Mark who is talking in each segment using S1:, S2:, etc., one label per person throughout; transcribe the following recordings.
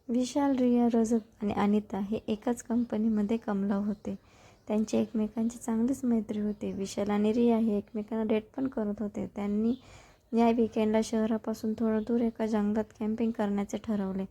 S1: विशाल, रिया, रजत आणि अनिता हे एकाच कंपनीमध्ये कमलाव होते. त्यांची एकमेकांची चांगलीच मैत्री होती. विशाल आणि रिया हे एकमेकांना डेट पण करत होते. त्यांनी या विकेंडला शहरापासून थोडं दूर एका जंगलात कॅम्पिंग करण्याचे ठरवले.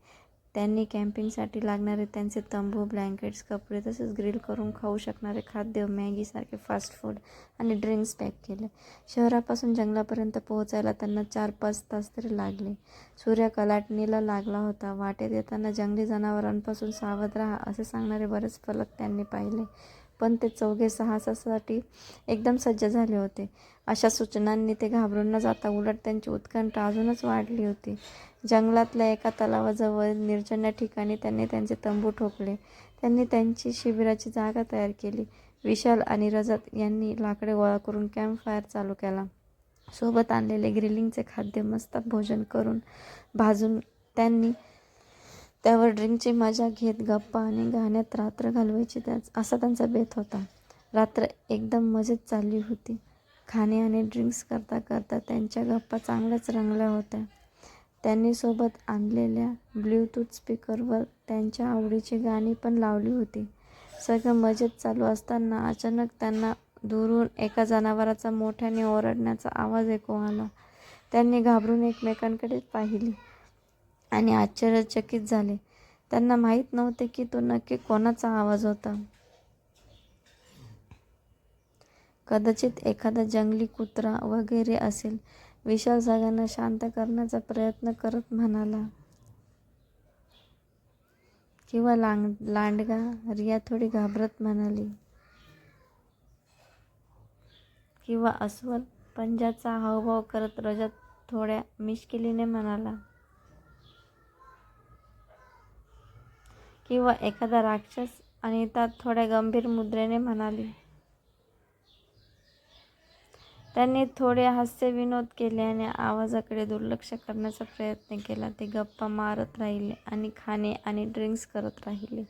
S1: त्यांनी कॅम्पिंगसाठी लागणारे त्यांचे तंबू, ब्लँकेट्स, कपडे तसेच ग्रिल करून खाऊ शकणारे खाद्य, मॅगीसारखे फास्ट फूड आणि ड्रिंक्स पॅक केले. शहरापासून जंगलापर्यंत पोहोचायला त्यांना 4-5 तास तरी लागले. सूर्य कलाटणीला लागला होता. वाटेत येताना जंगली जनावरांपासून सावध राहा असे सांगणारे बरेच फलक त्यांनी पाहिले. पण ते चौघे साहसासाठी एकदम सज्ज झाले होते. अशा सूचनांनी ते घाबरून न जाता उलट त्यांची उत्कंठा अजूनच वाढली होती. जंगलातल्या एका तलावाजवळ निर्जन ठिकाणी त्यांनी त्यांचे तंबू ठोकले. त्यांनी त्यांची शिबिराची जागा तयार केली. विशाल आणि रजत यांनी लाकडे गोळा करून कॅम्प फायर चालू केला. सोबत आणलेले ग्रिलिंगचे खाद्य मस्त भोजन करून भाजून त्यांनी त्यावर ड्रिंकची मजा घेत गप्पा आणि गाण्यात रात्र घालवायची असा त्यांचा बेत होता. रात्र एकदम मजेत चालली होती. खाणे आणि ड्रिंक्स करता करता त्यांच्या गप्पा चांगल्याच रंगल्या होत्या. त्यांनी सोबत आणलेल्या ब्ल्यूटूथ स्पीकरवर त्यांच्या आवडीची गाणी पण लावली होती. सगळं मजेत चालू असताना अचानक त्यांना दुरून एका जनावराचा मोठ्याने ओरडण्याचा आवाज ऐकू आला. त्यांनी घाबरून एकमेकांकडे पाहिले आणि आश्चर्यचकित झाले. त्यांना माहीत नव्हते की तो नक्की कोणाचा आवाज होता. कदाचित एखादा जंगली कुत्रा वगैरे असेल. विशाल सगळ्यांना शांत करण्याचा प्रयत्न करत म्हणाला, किंवा लांडगा. रिया थोडी घाबरत म्हणाली, किंवा अस्वल. पंजाचा हावभाव करत रजत थोड्या मिश्किलीने म्हणाला, किंवा एखादा राक्षस. अनिता थोड्या गंभीर मुद्रेने म्हणाली. त्यांनी थोडे हास्यविनोद केले आणि आवाजाकडे दुर्लक्ष करण्याचा प्रयत्न केला. ते गप्पा मारत राहिले आणि खाणे आणि ड्रिंक्स करत राहिले.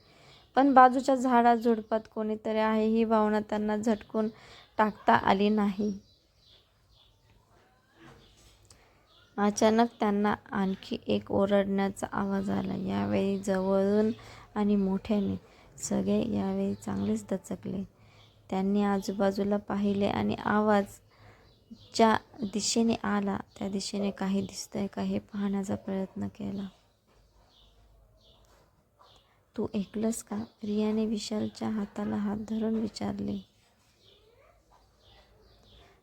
S1: पण बाजूच्या झाडाझुडपात कोणीतरी आहे ही भावना त्यांना झटकून टाकता आली नाही. अचानक त्यांना आणखी एक ओरडण्याचा आवाज आला. यावेळी जवळून आणि मोठ्याने. सगळे यावेळी चांगलेच दचकले. त्यांनी आजूबाजूला पाहिले आणि आवाज ज्या दिशेने आला त्या दिशेने काही दिसतंय का हे पाहण्याचा प्रयत्न केला. तू ऐकलंस का? रियाने विशालच्या हाताला हात धरून विचारले.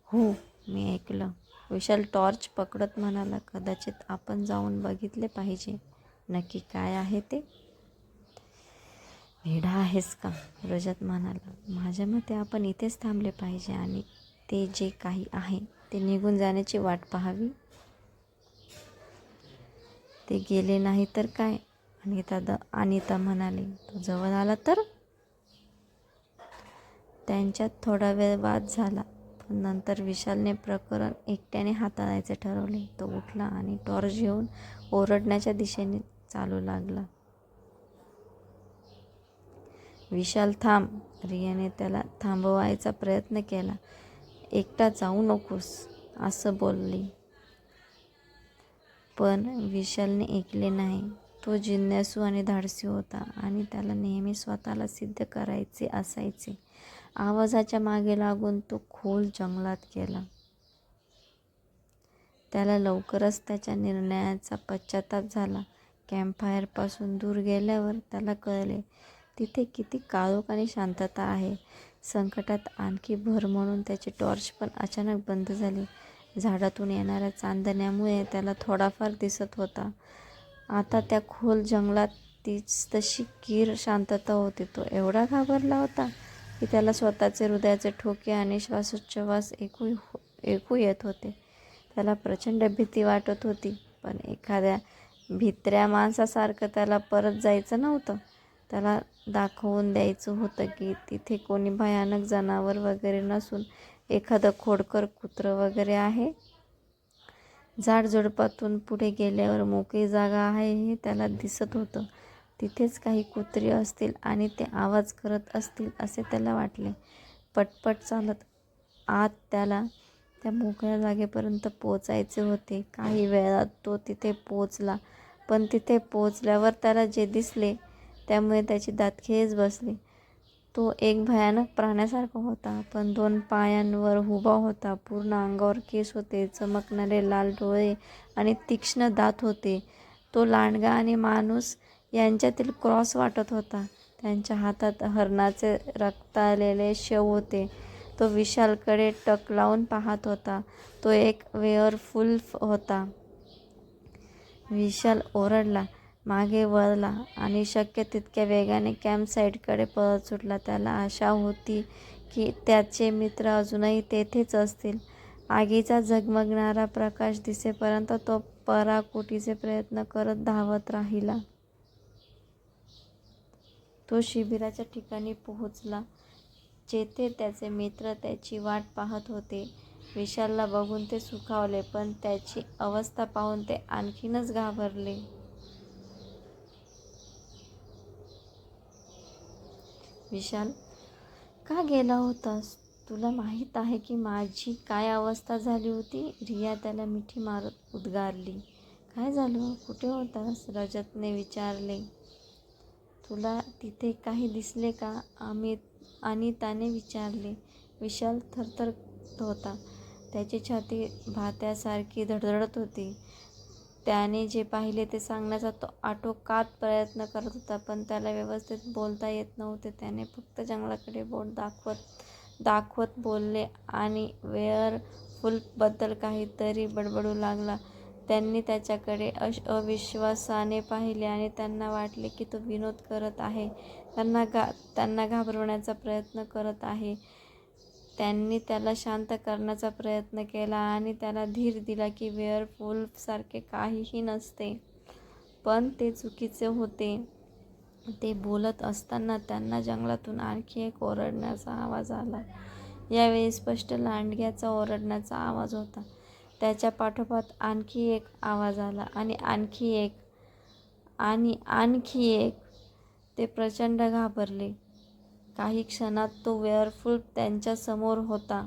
S1: हो, मी ऐकलं. विशाल टॉर्च पकडत म्हणाला. कदाचित आपण जाऊन बघितले पाहिजे. नक्की काय आहे ते? वेडा आहेस का? रजत म्हणाला. माझ्या मते आपण इथेच थांबले पाहिजे आणि ते जे काही आहे ते निघून जाण्याची वाट पाहावी. ते गेले नाही तर काय? अनिता म्हणाली. तो जवळ आला तर? त्यांच्यात थोडा वेळ वाद झाला. पण नंतर विशालने प्रकरण एकट्याने हाताळायचे ठरवले. तो उठला आणि टॉर्च घेऊन ओरडण्याच्या दिशेने चालू लागला. विशाल, थांब. रियाने त्याला थांबवायचा प्रयत्न केला. एकटा जाऊ नकोस असं बोलली. पण विशालने ऐकले नाही. तो जिज्ञासू आणि धाडसी होता आणि त्याला नेहमी स्वतःला सिद्ध करायचे असायचे. आवाजाच्या मागे लागून तो खोल जंगलात गेला. त्याला लवकरच त्याच्या निर्णयाचा पश्चाताप झाला. कॅम्पफायरपासून दूर गेल्यावर त्याला कळले तिथे किती काळोख आणि शांतता आहे. संकटात आणखी भर म्हणून त्याची टॉर्च पण अचानक बंद झाली. झाडातून येणाऱ्या चांदण्यामुळे त्याला थोडाफार दिसत होता. आता त्या खोल जंगलात तीच तशी कीर शांतता होती. तो एवढा घाबरला होता की त्याला स्वतःचे हृदयाचे ठोके आणि श्वासोच्छवास ऐकू येत होते. त्याला प्रचंड भीती वाटत होती. पण एखाद्या भित्र्या माणसासारखं त्याला परत जायचं नव्हतं. त्याला दाखवून द्यायचं होतं की तिथे कोणी भयानक जनावर वगैरे नसून एखादं खोडकर कुत्रं वगैरे आहे. झाडझुडपातून पुढे गेल्यावर मोकळी जागा आहे हे त्याला दिसत होतं. तिथेच काही कुत्री असतील आणि ते आवाज करत असतील असे त्याला वाटले. पटपट चालत आत त्याला त्या मोकळ्या जागेपर्यंत पोचायचे होते. काही वेळात तो तिथे पोचला. पण तिथे पोचल्यावर त्याला जे दिसले त्यामुळे त्याची दात खिळीच बसली. तो एक भयानक प्राण्यासारखा होता, पण 2 पायांवर उभा होता. पूर्ण अंगावर केस होते, चमकणारे लाल डोळे आणि तीक्ष्ण दात होते. तो लांडगा आणि माणूस यांच्यातील क्रॉस वाटत होता. त्यांच्या हातात हरणाचे रक्ताळलेले शव होते. तो विशालकडे टक लावून पाहत होता. तो एक वेअरवुल्फ होता. विशाल ओरडला, मागे वळला आणि शक्य तितक्या वेगाने कॅम्पसाईटकडे पळत सुटला. त्याला आशा होती की त्याचे मित्र अजूनही तेथेच असतील. आगीचा झगमगणारा प्रकाश दिसेपर्यंत तो पराकोटीचे प्रयत्न करत धावत राहिला. तो शिबिराच्या ठिकाणी पोहोचला, जेथे त्याचे मित्र त्याची वाट पाहत होते. विशालला बघून ते सुखावले, पण त्याची अवस्था पाहून ते आणखीनच घाबरले. विशाल, का गेला होतास? तुला माहीत आहे की माझी काय अवस्था झाली होती? रिया त्याला मिठी मारत उद्गारली. काय झालं? कुठे होतास? रजतने विचारले. तुला तिथे काही दिसले का? अनिताने विचारले. विशाल थरथरत होता. त्याची छाती भात्यासारखी धडधडत होती. त्याने जे पाहिले ते सांगण्याचा तो आटोकाट प्रयत्न करत होता, पण त्याला व्यवस्थित बोलता येत नव्हते. त्याने फक्त जंगलाकडे बोट दाखवत बोलले आणि वेअरवुल्फबद्दल काहीतरी बडबडू लागला. त्यांनी त्याच्याकडे अविश्वासाने पाहिले आणि त्यांना वाटले की तो विनोद करत आहे, त्यांना घाबरवण्याचा प्रयत्न करत आहे. त्यांनी त्याला शांत करण्याचा प्रयत्न केला आणि त्याला धीर दिला की वेअरवुल्फसारखे काहीही नसते, पण ते चुकीचे होते. ते बोलत असताना त्यांना जंगलातून आणखी एक ओरडण्याचा आवाज आला. यावेळी स्पष्ट लांडग्याचा ओरडण्याचा आवाज होता. त्याच्या पाठोपाठ आणखी एक आवाज आला आणि आणखी एक आणि आणखी एक. ते प्रचंड घाबरले. काही क्षणात तो वेअरवुल्फ त्यांच्या समोर होता,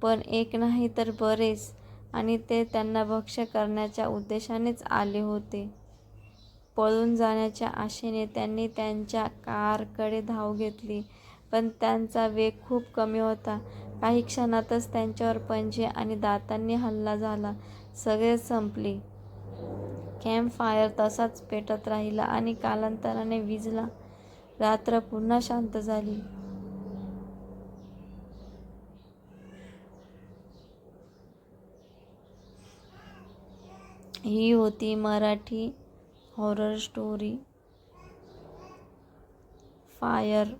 S1: पण एक नाही तर बरेच, आणि ते त्यांना भक्ष्य करण्याच्या उद्देशानेच आले होते. पळून जाण्याच्या आशेने त्यांनी त्यांच्या कारकडे धाव घेतली, पण त्यांचा वेग खूप कमी होता. काही क्षणातच त्यांच्यावर पंजे आणि दातांनी हल्ला झाला. सगळे संपले. कॅम्पफायर तसाच पेटत राहिला आणि कालांतराने विझला. रात्र पुन्हा शांत झाली. ही होती मराठी हॉरर स्टोरी फायर.